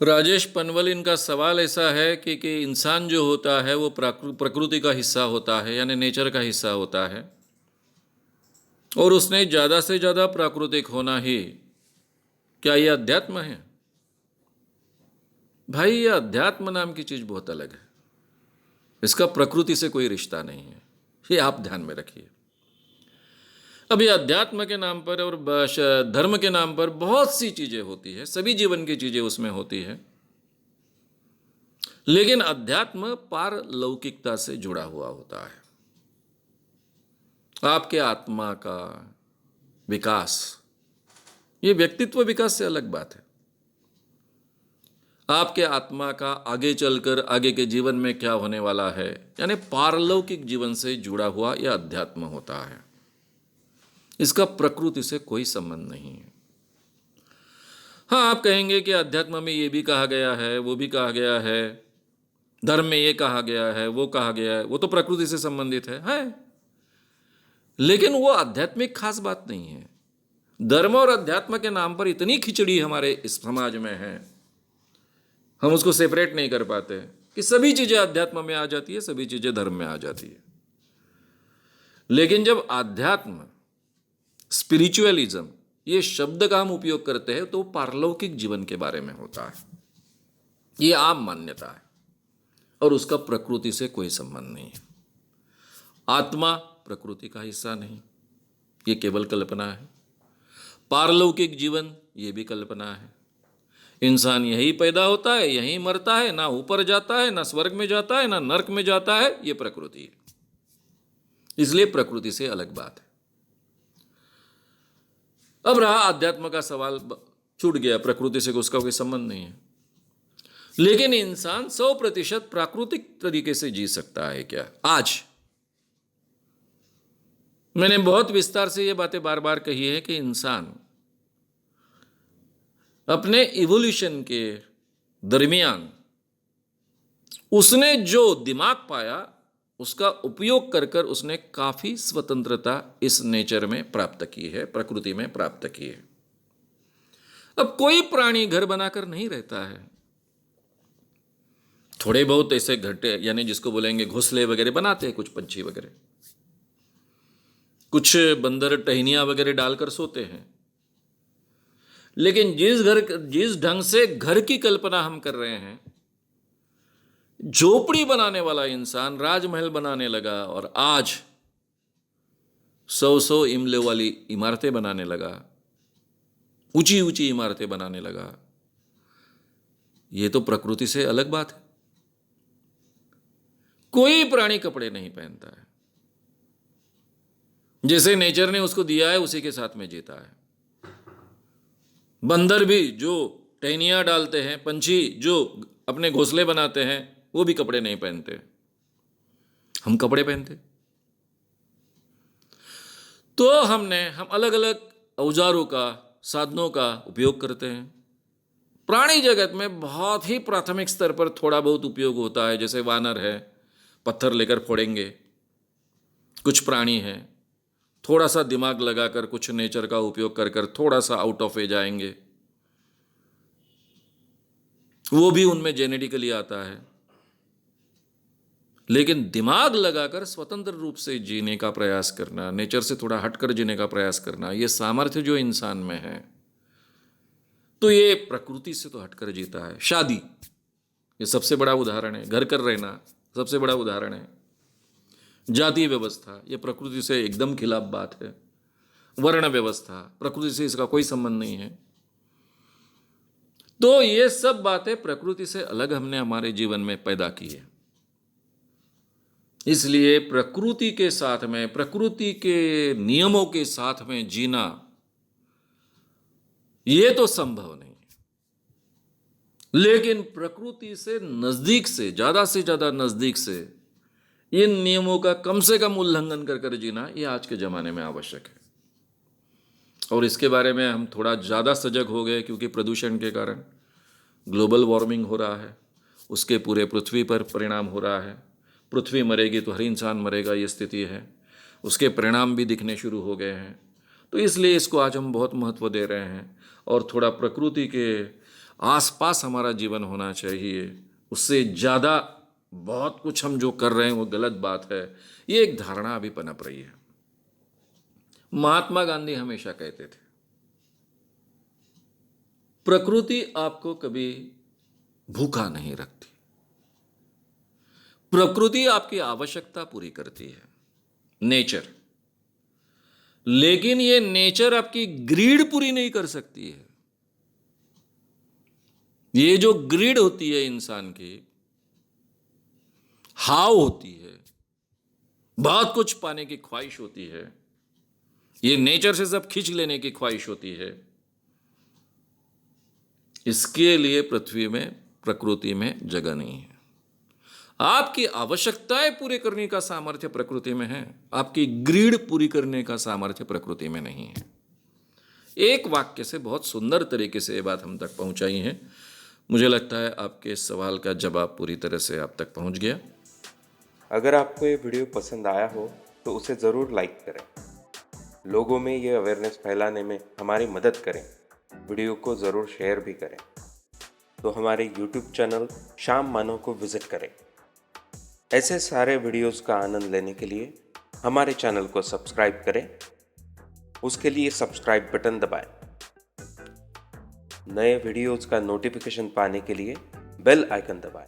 राजेश पनवल, इनका सवाल ऐसा है कि इंसान जो होता है वो प्रकृति का हिस्सा होता है, यानी नेचर का हिस्सा होता है, और उसने ज़्यादा से ज़्यादा प्राकृतिक होना ही, क्या ये अध्यात्म है? भाई, ये अध्यात्म नाम की चीज़ बहुत अलग है। इसका प्रकृति से कोई रिश्ता नहीं है, ये आप ध्यान में रखिए। अभी अध्यात्म के नाम पर और धर्म के नाम पर बहुत सी चीज़ें होती है, सभी जीवन की चीज़ें उसमें होती है, लेकिन अध्यात्म पारलौकिकता से जुड़ा हुआ होता है। आपके आत्मा का विकास, ये व्यक्तित्व विकास से अलग बात है। आपके आत्मा का आगे चलकर आगे के जीवन में क्या होने वाला है, यानी पारलौकिक जीवन से जुड़ा हुआ यह अध्यात्म होता है। इसका प्रकृति से कोई संबंध नहीं है। हाँ, आप कहेंगे कि अध्यात्म में ये भी कहा गया है, वो भी कहा गया है, धर्म में ये कहा गया है, वो कहा गया है, वो तो प्रकृति से संबंधित है, लेकिन वो आध्यात्मिक खास बात नहीं है। धर्म और अध्यात्म के नाम पर इतनी खिचड़ी हमारे इस समाज में है, हम उसको सेपरेट नहीं कर पाते कि सभी चीजें अध्यात्म में आ जाती है, सभी चीजें धर्म में आ जाती है। लेकिन जब अध्यात्म, स्पिरिचुअलिज्म, ये शब्द का हम उपयोग करते हैं तो पारलौकिक जीवन के बारे में होता है। ये आम मान्यता है और उसका प्रकृति से कोई संबंध नहीं है। आत्मा प्रकृति का हिस्सा नहीं, ये केवल कल्पना है। पारलौकिक जीवन, ये भी कल्पना है। इंसान यही पैदा होता है, यही मरता है, ना ऊपर जाता है, ना स्वर्ग में जाता है, ना नरक में जाता है, ये प्रकृति है। इसलिए प्रकृति से अलग बात है। अब रहा अध्यात्म का सवाल, छूट गया, प्रकृति से उसका कोई संबंध नहीं है। लेकिन इंसान 100% प्राकृतिक तरीके से जी सकता है क्या? आज मैंने बहुत विस्तार से ये बातें बार बार कही है कि इंसान अपने इवोल्यूशन के दरमियान उसने जो दिमाग पाया, उसका उपयोग कर कर उसने काफी स्वतंत्रता इस नेचर में प्राप्त की है, प्रकृति में प्राप्त की है। अब कोई प्राणी घर बनाकर नहीं रहता है। थोड़े बहुत ऐसे घटे, यानी जिसको बोलेंगे घोंसले वगैरह बनाते हैं कुछ पंछी वगैरह, कुछ बंदर टहनियां वगैरह डालकर सोते हैं। लेकिन जिस ढंग से घर की कल्पना हम कर रहे हैं, झोपड़ी बनाने वाला इंसान राजमहल बनाने लगा और आज 100 इमले वाली इमारतें बनाने लगा, ऊंची ऊंची इमारतें बनाने लगा। यह तो प्रकृति से अलग बात है। कोई प्राणी कपड़े नहीं पहनता है, जैसे नेचर ने उसको दिया है उसी के साथ में जीता है। बंदर भी जो टहनियां डालते हैं, पंछी जो अपने घोंसले बनाते हैं, वो भी कपड़े नहीं पहनते। हम कपड़े पहनते। तो हम अलग अलग औजारों का, साधनों का उपयोग करते हैं। प्राणी जगत में बहुत ही प्राथमिक स्तर पर थोड़ा बहुत उपयोग होता है, जैसे वानर है, पत्थर लेकर फोड़ेंगे। कुछ प्राणी हैं, थोड़ा सा दिमाग लगाकर कुछ नेचर का उपयोग कर कर थोड़ा सा आउट ऑफ वे जाएंगे, वो भी उनमें जेनेटिकली आता है। लेकिन दिमाग लगाकर स्वतंत्र रूप से जीने का प्रयास करना, नेचर से थोड़ा हटकर जीने का प्रयास करना, ये सामर्थ्य जो इंसान में है, तो ये प्रकृति से तो हटकर जीता है। शादी, ये सबसे बड़ा उदाहरण है। घर कर रहना सबसे बड़ा उदाहरण है। जाति व्यवस्था, ये प्रकृति से एकदम खिलाफ बात है। वर्ण व्यवस्था, प्रकृति से इसका कोई संबंध नहीं है। तो ये सब बातें प्रकृति से अलग हमने हमारे जीवन में पैदा की है। इसलिए प्रकृति के साथ में, प्रकृति के नियमों के साथ में जीना, ये तो संभव नहीं है। लेकिन प्रकृति से नजदीक से, ज्यादा से ज्यादा नजदीक से इन नियमों का कम से कम उल्लंघन कर कर जीना, ये आज के ज़माने में आवश्यक है। और इसके बारे में हम थोड़ा ज़्यादा सजग हो गए, क्योंकि प्रदूषण के कारण ग्लोबल वार्मिंग हो रहा है, उसके पूरे पृथ्वी पर परिणाम हो रहा है। पृथ्वी मरेगी तो हर इंसान मरेगा, ये स्थिति है। उसके परिणाम भी दिखने शुरू हो गए हैं। तो इसलिए इसको आज हम बहुत महत्व दे रहे हैं और थोड़ा प्रकृति के आसपास हमारा जीवन होना चाहिए, उससे ज़्यादा बहुत कुछ हम जो कर रहे हैं वो गलत बात है, ये एक धारणा अभी पनप रही है। महात्मा गांधी हमेशा कहते थे, प्रकृति आपको कभी भूखा नहीं रखती, प्रकृति आपकी आवश्यकता पूरी करती है, नेचर। लेकिन ये नेचर आपकी ग्रीड पूरी नहीं कर सकती है। ये जो ग्रीड होती है इंसान की, हाव होती है, बहुत कुछ पाने की ख्वाहिश होती है, ये नेचर से सब खींच लेने की ख्वाहिश होती है, इसके लिए पृथ्वी में, प्रकृति में जगह नहीं है। आपकी आवश्यकताएं पूरी करने का सामर्थ्य प्रकृति में है, आपकी ग्रीड पूरी करने का सामर्थ्य प्रकृति में नहीं है। एक वाक्य से बहुत सुंदर तरीके से ये बात हम तक पहुंचाई है। मुझे लगता है आपके इस सवाल का जवाब पूरी तरह से आप तक पहुंच गया। अगर आपको ये वीडियो पसंद आया हो तो उसे ज़रूर लाइक करें, लोगों में ये अवेयरनेस फैलाने में हमारी मदद करें। वीडियो को ज़रूर शेयर भी करें। तो हमारे YouTube चैनल श्याम मानव को विज़िट करें। ऐसे सारे वीडियोस का आनंद लेने के लिए हमारे चैनल को सब्सक्राइब करें। उसके लिए सब्सक्राइब बटन दबाएं। नए वीडियोस का नोटिफिकेशन पाने के लिए बेल आइकन दबाएं।